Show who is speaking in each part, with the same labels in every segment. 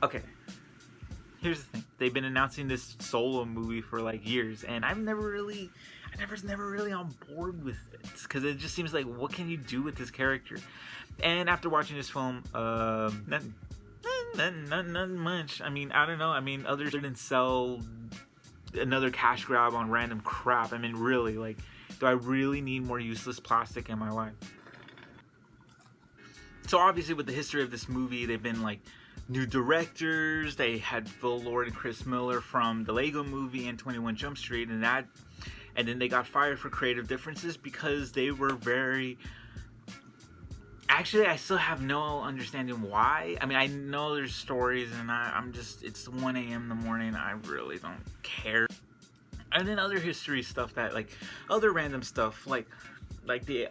Speaker 1: Okay, here's the thing. They've been announcing this Solo movie for like years, and I never really on board with it because it just seems like, what can you do with this character? And after watching this film, not much. I mean, I don't know. I mean, other than sell another cash grab on random crap. I mean, really, like, do I really need more useless plastic in my life? So obviously, with the history of this movie, they've been like new directors. They had Phil Lord and Chris Miller from the Lego Movie and 21 Jump Street, and then they got fired for creative differences because they were very. Actually, I still have no understanding why. I mean, I know there's stories, and I'm just, it's 1 a.m. in the morning. I really don't care. And then other history stuff that, like, other random stuff, like the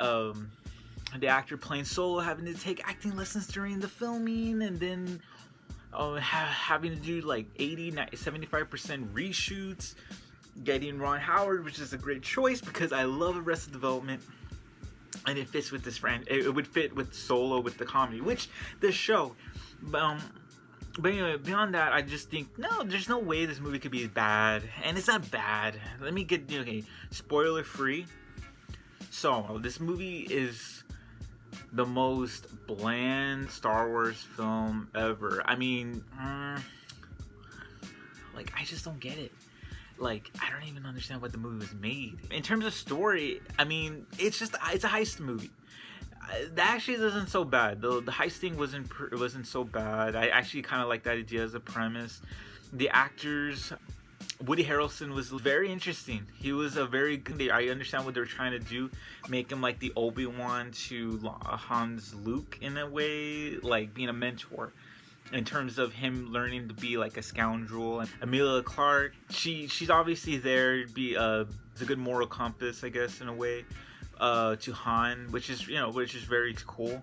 Speaker 1: actor playing Solo having to take acting lessons during the filming, and then having to do like 75% reshoots, getting Ron Howard, which is a great choice because I love Arrested Development. And it fits with this friend. It would fit with Solo, with the comedy, which this show. But anyway, beyond that, I just think no, there's no way this movie could be bad, and it's not bad. Let me get spoiler free. So this movie is the most bland Star Wars film ever. I mean, like, I just don't get it. Like, I don't even understand what the movie was made. In terms of story, I mean, it's a heist movie. That actually isn't so bad. The heist thing wasn't so bad. I actually kind of like that idea as a premise. The actors, Woody Harrelson was very interesting. He was a very good. I understand what they're trying to do, make him like the Obi-Wan to Han's Luke in a way, like being a mentor. In terms of him learning to be like a scoundrel. And Emilia Clarke, she's obviously there to be a good moral compass, I guess, in a way, to Han, which is very cool.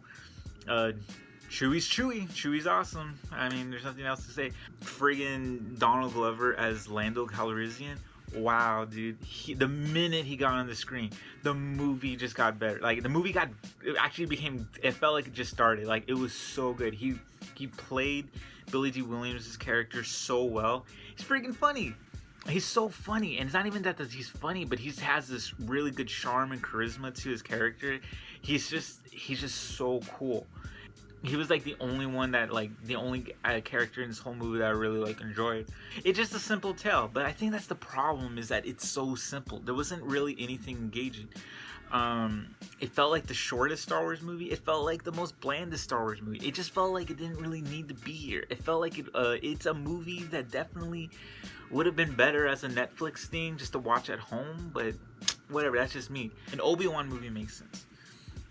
Speaker 1: Chewie's Chewie. Chewie's awesome. I mean, there's nothing else to say. Friggin' Donald Glover as Lando Calrissian. Wow, dude. The minute he got on the screen, the movie just got better. Like, the movie it felt like it just started. Like, it was so good. He played Billy D. Williams' character so well. He's freaking funny. He's so funny. And it's not even that he's funny, but he has this really good charm and charisma to his character. He's just so cool. He was like the only character in this whole movie that I really like enjoyed. It's just a simple tale, but I think that's the problem, is that it's so simple. There wasn't really anything engaging. It felt like the shortest Star Wars movie. It felt like the most blandest Star Wars movie. It just felt like it didn't really need to be here. It felt like it's a movie that definitely would have been better as a Netflix thing just to watch at home, but whatever, that's just me. An Obi-Wan movie makes sense.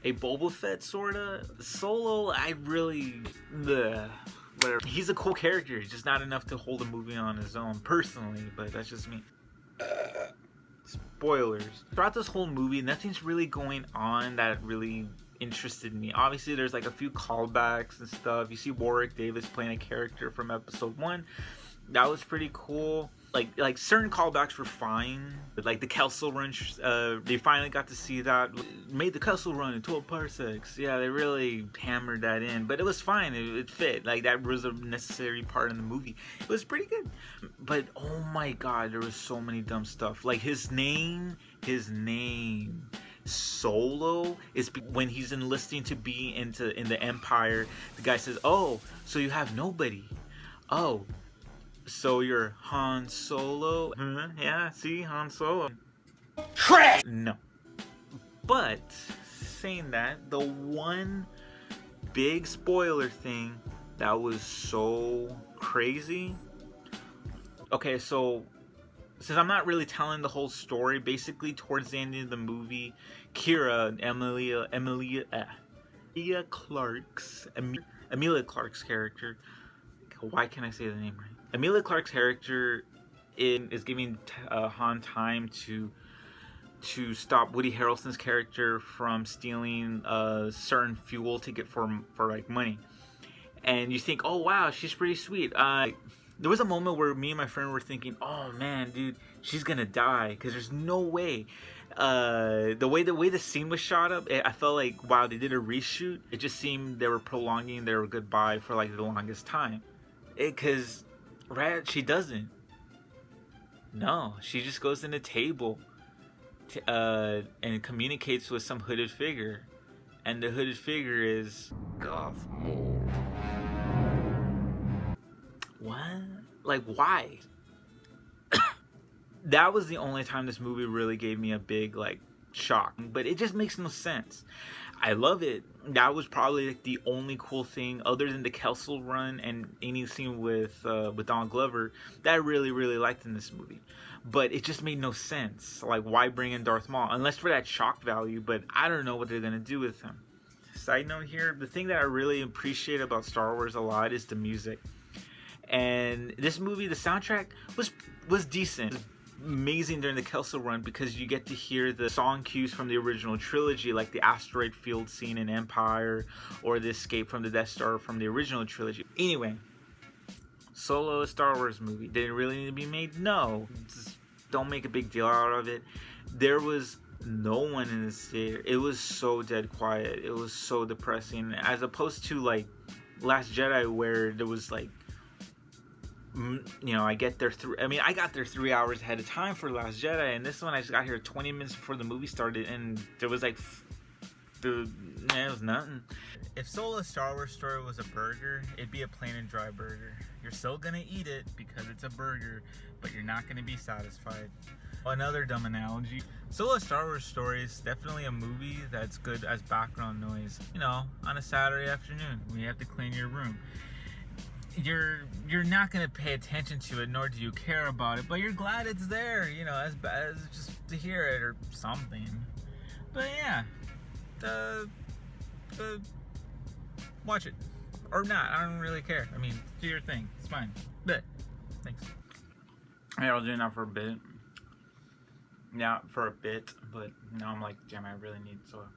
Speaker 1: A Boba Fett sorta. Solo, I really, whatever. He's a cool character. He's just not enough to hold a movie on his own, personally, but that's just me. Spoilers. Throughout this whole movie, nothing's really going on that really interested me. Obviously, there's like a few callbacks and stuff. You see Warwick Davis playing a character from episode 1. That was pretty cool. Like certain callbacks were fine, but like the Kessel Run, they finally got to see that. Made the Kessel Run in 12 parsecs. Yeah, they really hammered that in, but it was fine. It fit. Like, that was a necessary part in the movie. It was pretty good. But oh my god, there was so many dumb stuff. Like his name, Solo, is when he's enlisting to be in the Empire. The guy says, "Oh, so you have nobody? Oh, so you're Han Solo?" Yeah, see, Han Solo. Trash! No. But, saying that, the one big spoiler thing that was so crazy. Okay, so, since I'm not really telling the whole story, basically towards the end of the movie, Emilia Clarke's character, why can't I say the name right? Emilia Clarke's character is giving Han time to stop Woody Harrelson's character from stealing certain fuel to get for like money. And you think, oh wow, she's pretty sweet. There was a moment where me and my friend were thinking, oh man, dude, she's gonna die, because there's no way. The way the scene was shot up, I felt like, wow, they did a reshoot. It just seemed they were prolonging their goodbye for like the longest time. Because she doesn't. No, she just goes in the table and communicates with some hooded figure. And the hooded figure is
Speaker 2: Darth Maul.
Speaker 1: What? Like, why? That was the only time this movie really gave me a big, like, shock. But it just makes no sense. I love it. That was probably like the only cool thing, other than the Kessel Run and any scene with Donald Glover, that I really, really liked in this movie. But it just made no sense. Like, why bring in Darth Maul? Unless for that shock value, but I don't know what they're going to do with him. Side note here, the thing that I really appreciate about Star Wars a lot is the music. And this movie, the soundtrack was decent. It was amazing during the Kessel Run because you get to hear the song cues from the original trilogy, like the asteroid field scene in Empire or the escape from the Death Star from the original trilogy. Anyway, Solo, a Star Wars movie. Did it really need to be made? No. Just don't make a big deal out of it. There was no one in the theater. It was so dead quiet. It was so depressing. As opposed to like Last Jedi, where there was like, you know, I got there 3 hours ahead of time for Last Jedi, and this one I just got here 20 minutes before the movie started, and there was like, it was nothing. If Solo Star Wars Story was a burger, it'd be a plain and dry burger. You're still gonna eat it because it's a burger, but you're not gonna be satisfied. Another dumb analogy. Solo Star Wars Story is definitely a movie that's good as background noise. You know, on a Saturday afternoon when you have to clean your room. You're not gonna pay attention to it, nor do you care about it, but you're glad it's there, you know, as just to hear it or something. But yeah, watch it or not. I don't really care. I mean, do your thing. It's fine. But thanks. I was doing that for a bit. Yeah, for a bit, but now I'm like, damn, I really need soda.